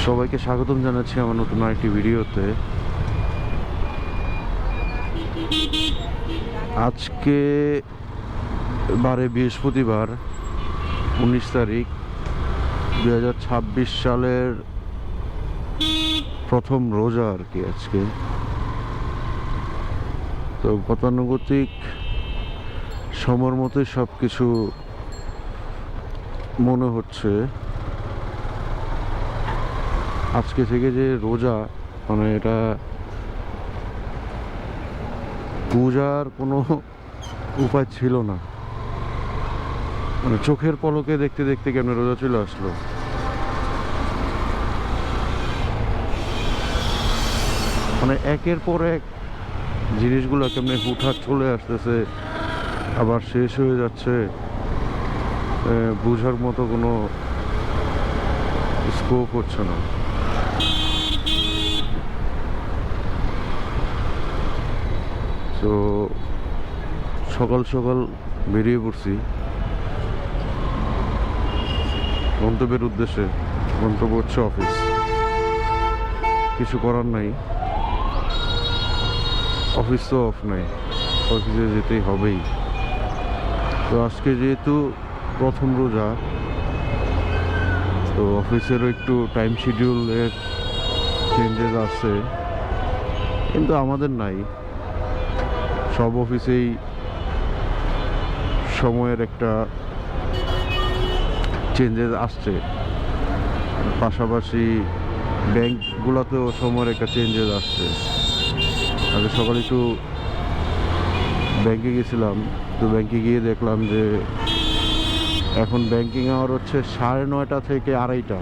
সবাইকে স্বাগতম জানাচ্ছি আমার নতুন আরেকটি ভিডিওতে। আজকে বৃহস্পতিবার 19 তারিখ 2026 সালের প্রথম রোজা আর কি আজকে। তো গতানুগতিক সময়ের মতোই সব কিছু মনে হচ্ছে। আজকে থেকে যে রোজা, মানে এটা বোঝার কোনো উপায় ছিল না। মানে চোখের পলকে দেখতে দেখতে কেমন রোজা চলে আসলো। মানে একের পর এক জিনিসগুলো কেমনে হুটহাট চলে আসতেছে, আবার শেষ হয়ে যাচ্ছে, বোঝার মতো কোনো স্কোপ হচ্ছে না। তো সকাল সকাল বেরিয়ে পড়ছি গন্তব্যের উদ্দেশ্যে। গন্তব্য হচ্ছে অফিস। কিছু করার নাই, অফিস তো অফ নাই, অফিসে যেতেই হবেই। তো আজকে যেহেতু প্রথম রোজা, তো অফিসেরও একটু টাইম শিডিউলের চেঞ্জেস আছে, কিন্তু আমাদের নাই। সব অফিসেই সময়ের একটা চেঞ্জেস আসছে, পাশাপাশি ব্যাংকগুলোতেও সময়ের একটা চেঞ্জেস আসছে। আগে সকালে একটু ব্যাংকে গেছিলাম, তো ব্যাংকে গিয়ে দেখলাম যে এখন ব্যাংকিং আওয়ার হচ্ছে 9:30 থেকে 2:30,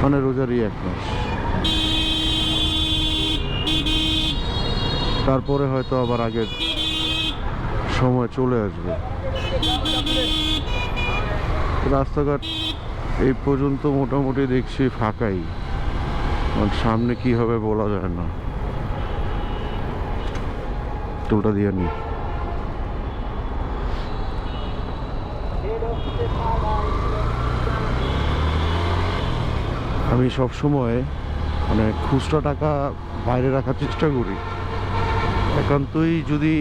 মানে রোজারই 1 মাস। তারপরে হয়তো আবার আগের সময় চলে আসবে। রাস্তাঘাট এই পর্যন্ত মোটামুটি দেখছি ফাঁকাই, সামনে কি হবে বলা যায় না। টোলটা দিয়ে নি। আমি সবসময় মানে খুচরা টাকা বাইরে রাখার চেষ্টা করি। একান্তই যদি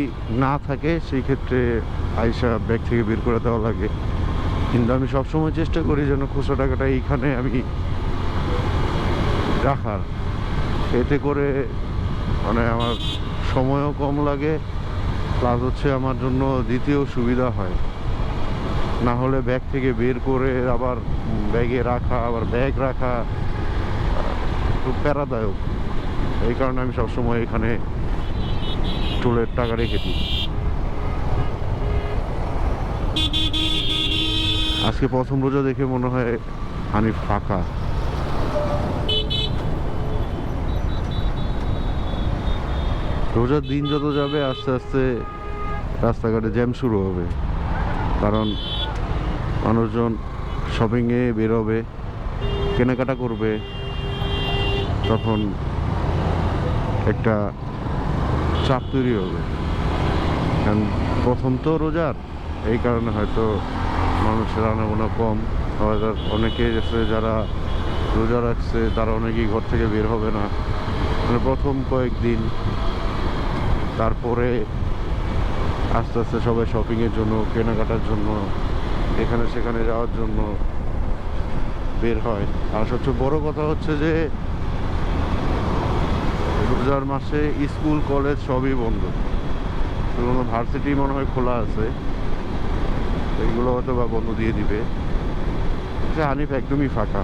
না থাকে সেই ক্ষেত্রে আইসা ব্যাগ থেকে বের করে দেওয়া লাগে, কিন্তু আমি সবসময় চেষ্টা করি যেন খুচরা টাকাটা এইখানে আমি রাখার। এতে করে মানে আমার সময়ও কম লাগে, প্লাস হচ্ছে আমার জন্য দ্বিতীয় সুবিধা হয়। না হলে ব্যাগ থেকে বের করে আবার ব্যাগে রাখা, আবার ব্যাগ রাখা খুব প্যারাদায়ক। এই কারণে আমি সবসময় এখানে টোলের টাকা রেখে দিই। আজকে প্রথম রোজা দেখে মনে হয় হানিফ ফাঁকা। রোজার দিন যত যাবে আস্তে আস্তে রাস্তাঘাটে জ্যাম শুরু হবে, কারণ মানুষজন শপিংয়ে বেরোবে, কেনাকাটা করবে, তখন একটা চাপ তৈরি হবে। কারণ প্রথম তো রোজার, এই কারণে হয়তো মানুষের আনাগোনা কম। আবার অনেকে আছে যারা রোজা রাখছে, তারা অনেকেই ঘর থেকে বের হবে না, মানে প্রথম কয়েকদিন। তারপরে আস্তে আস্তে সবাই শপিংয়ের জন্য, কেনাকাটার জন্য, এখানে সেখানে যাওয়ার জন্য বের হয়। আর সবচেয়ে বড় কথা হচ্ছে যে রোজার মাসে স্কুল কলেজ সবই বন্ধ। কোনো ভার্সিটি মনে হয় খোলা আছে, এইগুলো হয়তো বা বন্ধ দিয়ে দিবে। হানিফ একদমই ফাঁকা।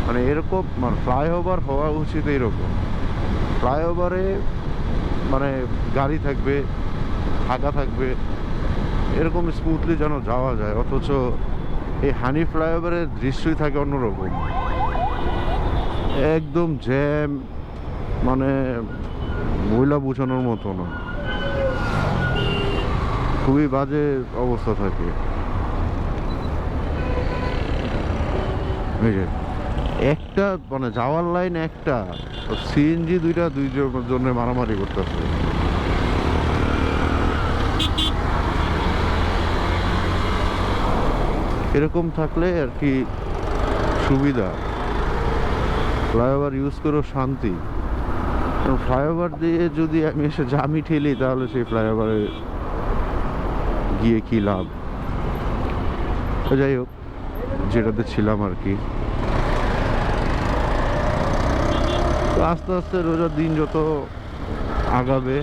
মানে এরকম মানে ফ্লাইওভার হওয়া উচিত এইরকম। ফ্লাইওভারে মানে গাড়ি থাকবে, ফাঁকা থাকবে, এরকম স্মুথলি যেন যাওয়া যায়। অথচ এই হানিফ ফ্লাইওভারের দৃশ্যই থাকে অন্যরকম, একদম জ্যাম, মানে মহিলা বোঝানোর মতো না। খুবই বাজে অবস্থা থাকে। এই যে একটা মানে যাওয়ার লাইন একটা, সিএনজি দুইটা জন্য মারামারি করতেছে। এরকম থাকলে আর কি সুবিধা, ফ্লাইওভার ইউজ করেও শান্তি। কারণ ফ্লাইওভার দিয়ে যদি আমি এসে জামি ঠেলি তাহলে সেই ফ্লাইওভারে গিয়ে কি লাভ। তো যাই হোক, যেটাতে ছিলাম আর কি, তো আস্তে আস্তে রোজার দিন যত আগাবে,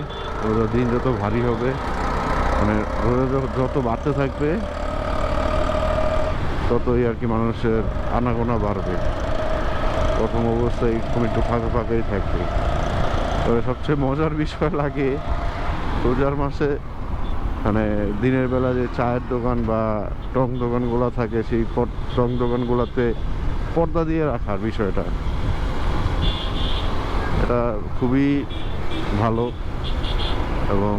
রোজার দিন যত ভারী হবে, মানে রোজা যত বাড়তে থাকবে ততই আর কি মানুষের আনাগোনা বাড়বে। প্রথম অবস্থায় একটু ফাঁকা ফাঁকাই থাকবে। তবে সবচেয়ে মজার বিষয় লাগে রোজার মাসে, মানে দিনের বেলা যে চায়ের দোকান বা টং দোকানগুলো থাকে, সেই টং দোকানগুলোতে পর্দা দিয়ে রাখার বিষয়টা, এটা খুবই ভালো। এবং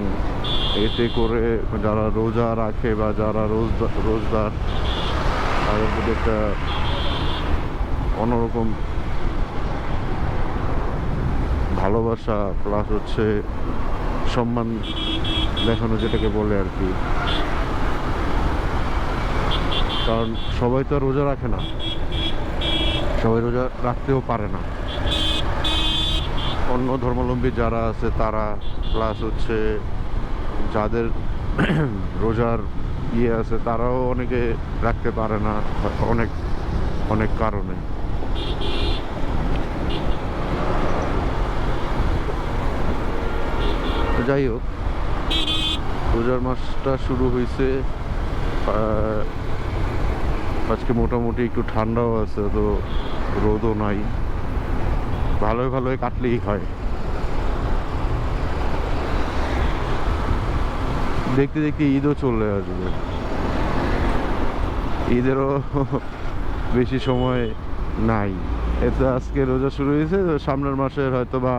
এতে করে যারা রোজা রাখে বা যারা রোজদার, তাদের প্রতি একটা অন্যরকম ভালোবাসা প্লাস হচ্ছে সম্মান দেখানো, যেটাকে বলে আর কি। কারণ সবাই তো রোজা রাখে না, সবাই রোজা রাখতেও পারে না। অন্য ধর্মাবলম্বী যারা আছে তারা, প্লাস হচ্ছে যাদের রোজার আছে তারাও অনেকে রাখতে পারে না অনেক অনেক কারণে। যাই হোক, রোজার মাসটা শুরু হয়েছে, আজকে মোটামুটি একটু ঠান্ডাও আছে, তো রোদও নাই, ভালোই ভালোই কাটলেই হয়। দেখতে দেখতে ঈদও চলে আসবে, ঈদেরও বেশি সময় নাই। এতে আজকে রোজা শুরু হয়েছে, সামনের মাসের হয়তো বা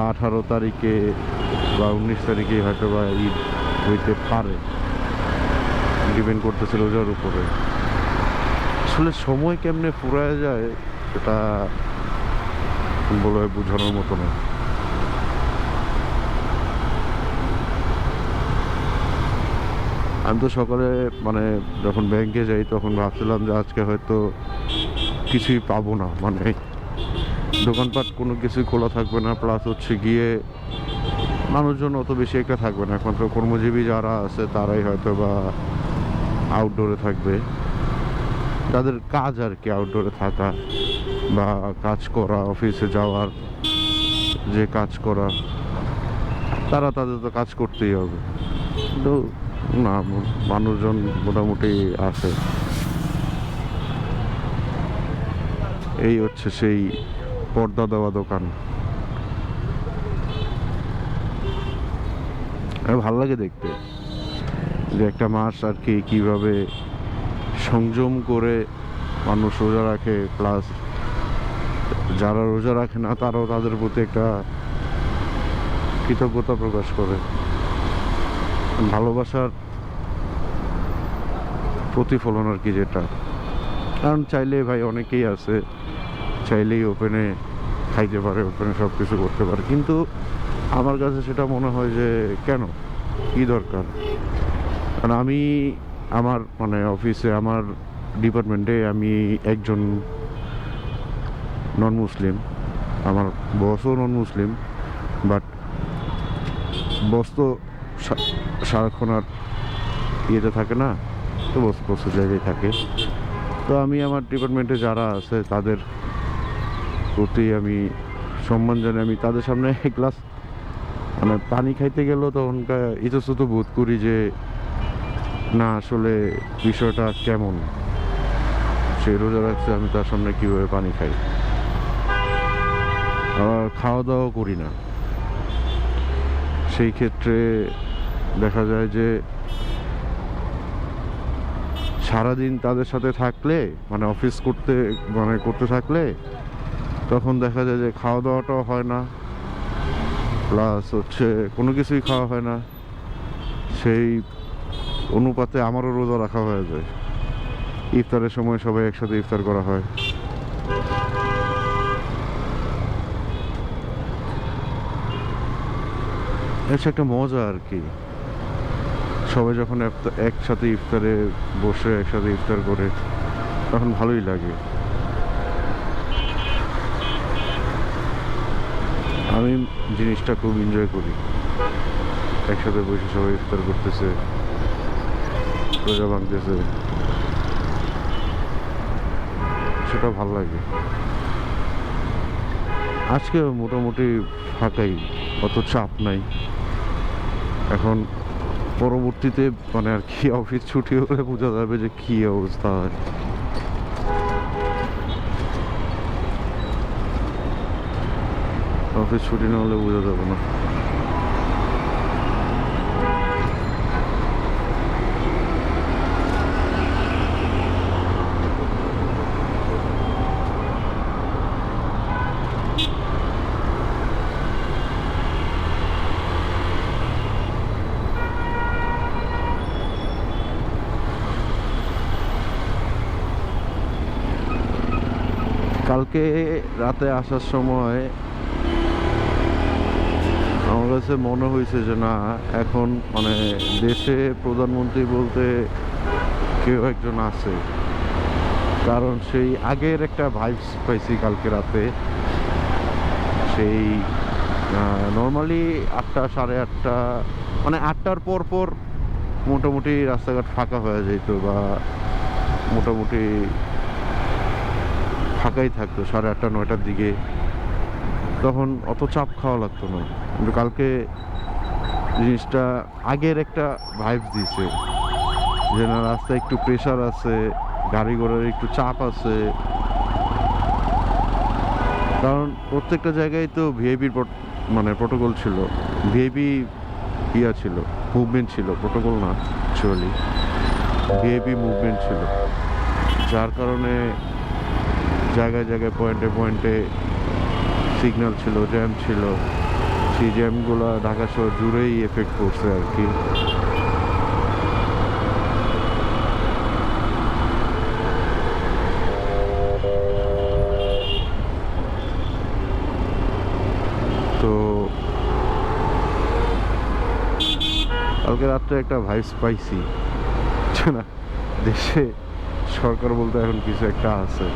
18 তারিখে বা 19 তারিখে হয়তো বা ঈদ হইতে পারে, ডিপেন্ড করতেছে রোজার উপরে। আসলে সময় কেমনে ফুরায় যায় সেটা বলে বোঝানোর মতো না। আমি তো সকালে মানে যখন ব্যাংকে যাই তখন ভাবছিলাম যে আজকে হয়তো কিছুই পাবো না, মানে দোকানপাট কোনো কিছুই খোলা থাকবে না, প্লাস হচ্ছে গিয়ে মানুষজন অত বেশি একটা থাকবে না। একমাত্র কর্মজীবী যারা আছে তারাই হয়তো বা আউটডোরে থাকবে, তাদের কাজ আর কি আউটডোরে থাকা বা কাজ করা, অফিসে যাওয়ার যে কাজ করা, তারা তাদের তো কাজ করতেই হবে। কিন্তু না, মানুষজন মোটামুটি আছে। এই হচ্ছে সেই পর্দা দেওয়া দোকান। ভালো লাগে দেখতে যে একটা মাস আর কি কিভাবে সংযম করে মানুষ রোজা রাখে, প্লাস যারা রোজা রাখে না তারাও তাদের প্রতি একটা কৃতজ্ঞতা প্রকাশ করে, ভালোবাসার প্রতিফলন আর কি যেটা। কারণ চাইলে ভাই অনেকেই আছে, চাইলেই ওপেনে খাইতে পারে, ওপেনে সব কিছু করতে পারে, কিন্তু আমার কাছে সেটা মনে হয় যে কেন, কী দরকার। কারণ আমি আমার মানে অফিসে, আমার ডিপার্টমেন্টে আমি একজন নন মুসলিম, আমার বসও নন মুসলিম, বাট বস তো সারাক্ষণ আর ইয়েতে থাকে না, তো বসের জায়গায় থাকে। তো আমি আমার ডিপার্টমেন্টে যারা আছে তাদের প্রতি আমি সম্মান জানাই। আমি তাদের সামনে এক গ্লাস মানে পানি খাইতে গেলেও তখনকার ইতস্তত বোধ করি যে না আসলে বিষয়টা কেমন, সে রোজা রাখছে, আমি তার সামনে কীভাবে পানি খাই। আবার খাওয়া দাওয়া করি না, সেই ক্ষেত্রে দেখা যায় যে সারাদিন তাদের সাথে থাকলে, মানে অফিস করতে থাকলে তখন দেখা যায় যে খাওয়া দাওয়াটাও হয় না, প্লাস হচ্ছে কোনো কিছুই খাওয়া হয় না, সেই অনুপাতে আমারও রোজা রাখা হয়ে যায়। ইফতারের সময় সবাই একসাথে ইফতার করা হয়। এটা একটা মজা আর কি, সবাই যখন একসাথে ইফতারে বসে একসাথে ইফতার করে তখন ভালোই লাগে। আমি জিনিসটা খুব এনজয় করি, একসাথে বসে সবাই ইফতার করতেছে, রোজা ভাঙতেছে, সেটা ভালো লাগে। আজকে মোটামুটি ফাঁকাই, অত চাপ নাই। এখন পরবর্তীতে মানে আর কি অফিস ছুটি হলে বোঝা যাবে যে কি অবস্থা হয়। অফিস ছুটি না হলে বোঝা যাবে না। কালকে রাতে আসার সময় আমার কাছে মনে হয়েছে যে না, এখন মানে দেশে প্রধানমন্ত্রী বলতে কেউ একজন আছে, কারণ সেই আগের একটা ভাইবস পাইছি কালকে রাতে। সেই নর্মালি 8টা 8:30 মানে 8টার পর পর মোটামুটি রাস্তাঘাট ফাঁকা হয়ে যেত, বা মোটামুটি ফাঁকাই থাকতো 8:30 9টার দিকে, তখন অত চাপ খাওয়া লাগতো না। কিন্তু কালকে জিনিসটা আগের একটা ভাইবস দিছে যে না, রাস্তায় একটু প্রেশার আছে, গাড়ি ঘোড়ার একটু চাপ আছে, কারণ প্রত্যেকটা জায়গায় তো ভিআইপি মানে প্রোটোকল ছিল, ভিআইপি ইয়া ছিল, মুভমেন্ট ছিল, প্রোটোকল না অ্যাকচুয়ালি, ভিআইপি মুভমেন্ট ছিল, যার কারণে জায়গায় জায়গায় পয়েন্টে পয়েন্টে সিগন্যাল ছিল, জ্যাম ছিল। সেই জ্যামগুলো ঢাকা শহর জুড়েই এফেক্ট করছে আর কি। তো কালকে রাত্রে একটা ভাইবস পাইছি না, দেশে সরকার বলতে এখন কিছু একটা আছে।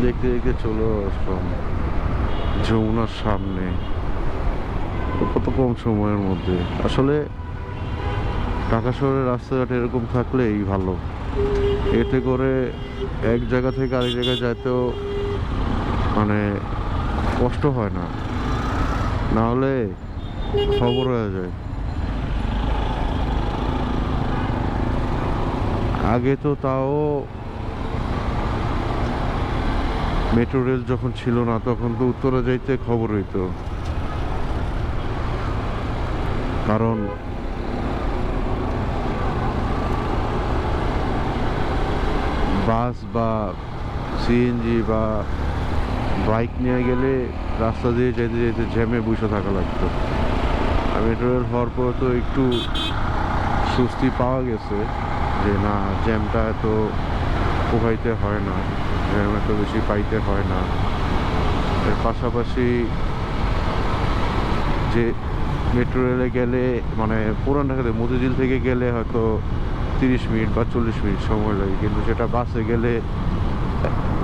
দেখতে দেখতে চলে আসলাম যমুনার সামনে, কত কম সময়ের মধ্যে। আসলে ঢাকা শহরের রাস্তাঘাট এরকম থাকলেই ভালো, এতে করে এক জায়গা থেকে আরেক জায়গায় যাইতেও মানে কষ্ট হয় না, না হলে খবর হয়ে যায়। আগে তো তাও মেট্রো রেল যখন ছিল না, তখন তো উত্তরা যাইতে খবর হইতো, কারণ বাস বা সিএনজি বা বাইক নিয়ে গেলে রাস্তা দিয়ে যেতে যেতে জ্যামে বসে থাকা লাগতো। আর মেট্রো রেল হওয়ার পর তো একটু স্বস্তি পাওয়া গেছে যে না, জ্যামটা এত পোহাইতে হয় না, জ্যাম এত বেশি পাইতে হয় না। এর পাশাপাশি যে মেট্রো রেলে গেলে মানে পুরান ঢাকাতে মতিঝিল থেকে গেলে হয়তো 30 মিনিট বা 40 মিনিট সময় লাগে, কিন্তু সেটা বাসে গেলে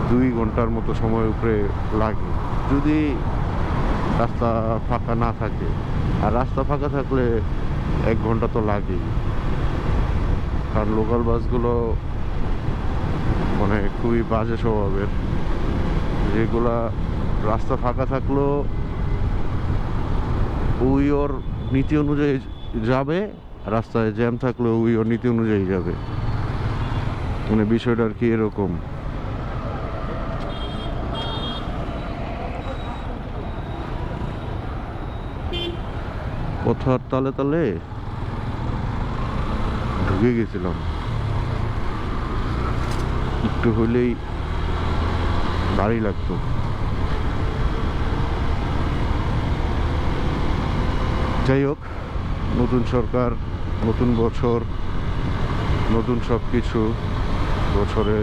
2 ঘন্টার মতো সময় উপরে লাগে, যদি রাস্তা ফাঁকা না থাকে। আর রাস্তা ফাঁকা থাকলে 1 ঘন্টা তো লাগেই, কারণ লোকাল বাসগুলো মানে খুবই বাজে স্বভাবের, যেগুলা রাস্তা ফাঁকা থাকলেও ওই ওর নীতি অনুযায়ী যাবে, রাস্তায় জ্যাম থাকলেও ওই ওর নীতি অনুযায়ী যাবে। মানে বিষয়টা আর কি এরকম। কথার তালে তালে ঢুকে গেছিলাম, একটু হলেই গাড়ি লাগতো। যাই হোক, নতুন সরকার, নতুন বছর, নতুন সব কিছু। বছরে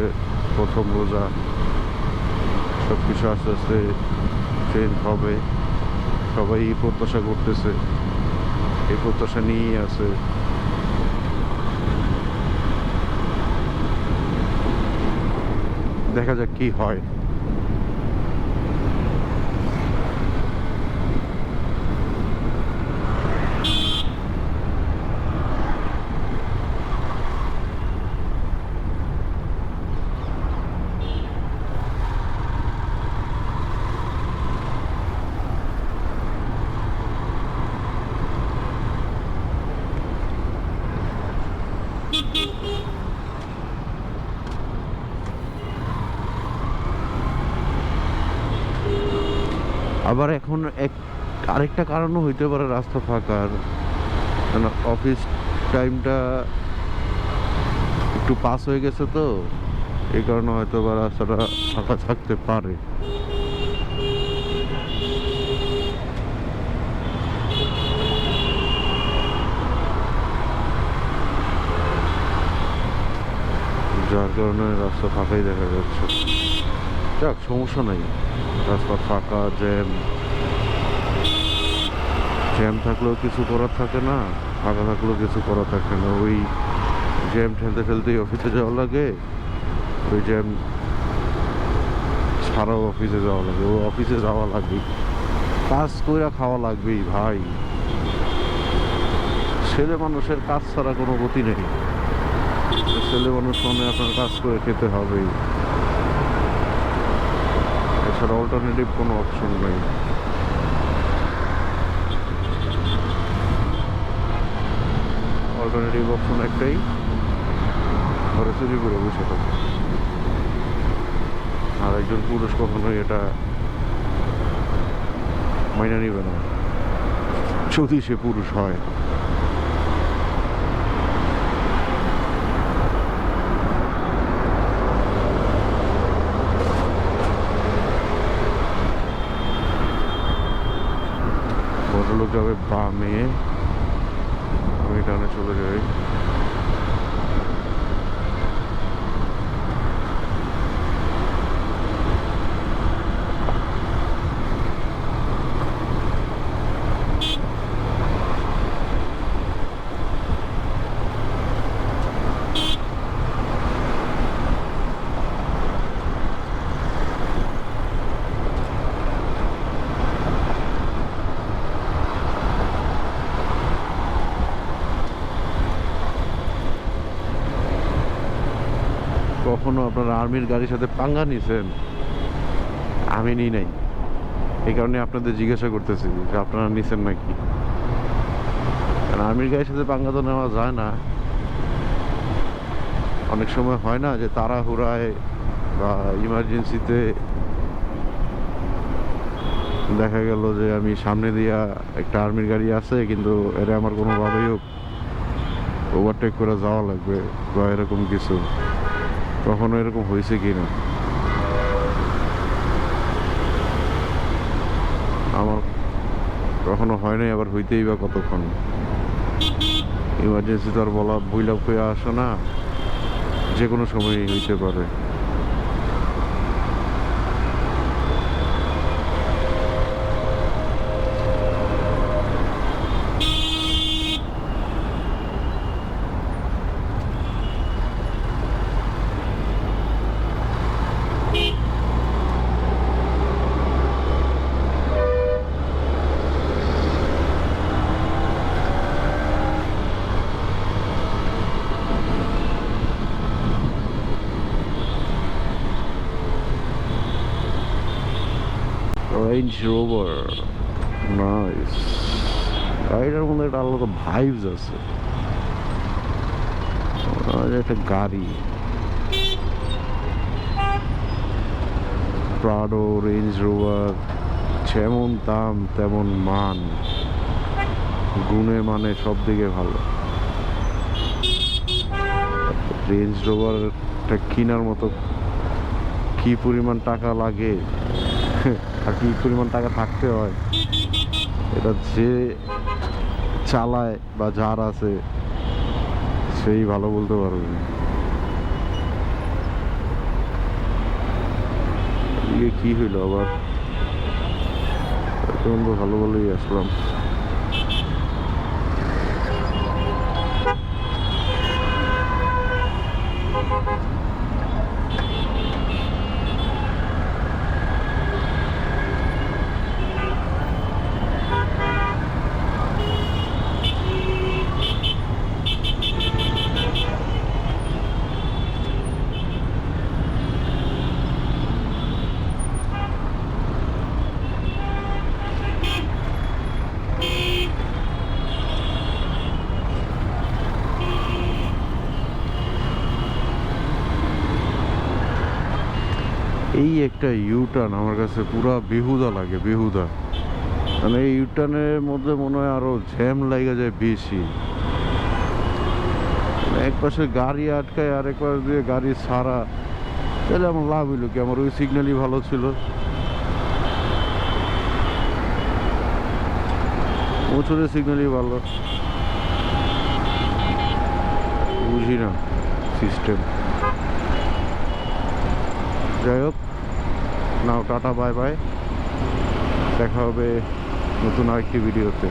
প্রথম রোজা, সব কিছু আস্তে আস্তে চেঞ্জ হবে। সবাই প্রত্যাশা করতেছে, এই প্রত্যাশা নিয়েই আছে। দেখা যাক কি হয়। আবার এখন আরেকটা কারণও হইতে পারে রাস্তা ফাঁকার, অফিস টাইমটা একটু পাস হয়ে গেছে, তো এই কারণে হয়তো বা রাস্তাটা ফাঁকা থাকতে পারে। যার কারণে রাস্তা ফাঁকাই দেখা যাচ্ছে। যাক, সমস্যা নাই, রাস্তা ফাঁকা, জ্যাম জ্যাম থাকলেও কিছু করার থাকে না, ফাঁকা থাকলেও কিছু করার থাকে না। ওই জ্যাম ঠেলতে ঠেলতেই অফিসে যাওয়া লাগে, ওই জ্যাম ছাড়াও অফিসে যাওয়া লাগে, ও অফিসে যাওয়া লাগে, কাজ কইরা খাওয়া লাগবেই ভাই। ছেলে মানুষের কাজ ছাড়া কোনো গতি নেই। ছেলে মানুষ মানে আপনার কাজ করে খেতে হবেই, এছাড়া অল্টারনেটিভ কোনো অপশন নেই। অল্টারনেটিভ অপশন একটাই, ঘরে চুরি করে বসে থাকে। আর একজন পুরুষ কখনোই এটা মাইনা নিবে না, যদি সে পুরুষ হয়। ভদ্রলোক যাবে বামে, আমি ডানে চলে যাই। কখনো আপনারা আর্মির গাড়ির সাথে পাঙ্গা নিছেন? আমি নিই নাই, এই কারণে আপনাদের জিজ্ঞাসা করতেছি যে আপনারা নিছেন নাকি। কারণ আর্মির গাড়ির সাথে পাঙ্গা তো নেওয়া যায় না। অনেক সময় হয় না যে তাড়াহুড়ায় বা ইমার্জেন্সিতে দেখা গেল যে আমি সামনে দিয়া একটা আর্মির গাড়ি আছে, কিন্তু এটা আমার কোনোভাবেই ওভারটেক করে যাওয়া লাগবে বা এরকম কিছু। কখনো এরকম হয়েছে কি না? আমার কখনো হয় নাই, আবার হইতেই বা কতক্ষণ। ইমার্জেন্সি তো আর বলা বইলা হয়ে আসে না, যে কোনো সময়ই হইতে পারে। Range rover, nice. গাড়িটার মধ্যে একটা আলাদা ভাইবস আছে, একটা গাড়ি। প্রাডো, রেঞ্জ রোভার, যেমন দাম তেমন মান, গুণে মানে সব দিকে ভালো। রেঞ্জ রোভারটা কেনার মতো কি পরিমাণ টাকা লাগে আর কি পরিমাণ টাকা থাকতে হয়, এটা যে চালায় বা যার আছে সেই ভালো বলতে পারবে। এদিকে কি হইলো আবার? এখন তো ভালো ভালোই আসলাম। এই একটা ইউটার্ন আমার কাছে পুরা বেহুদা লাগে, বেহুদা। মানে এই ইউটার্নের মধ্যে মনে হয় আরো জ্যাম লাগা যায় বেশি। এক পাশে গাড়ি আটকায়, আরেক পাশ দিয়ে গাড়ি ছাড়া, তাহলে আমার লাভ হইলো কি? আমার ওই সিগন্যালই ভালো ছিল। মোচরের সিগন্যালই ভালো, বুঝি না সিস্টেম। যাই হোক, নাও টাটা, বাই বাই, দেখা হবে নতুন আরেকটি ভিডিওতে।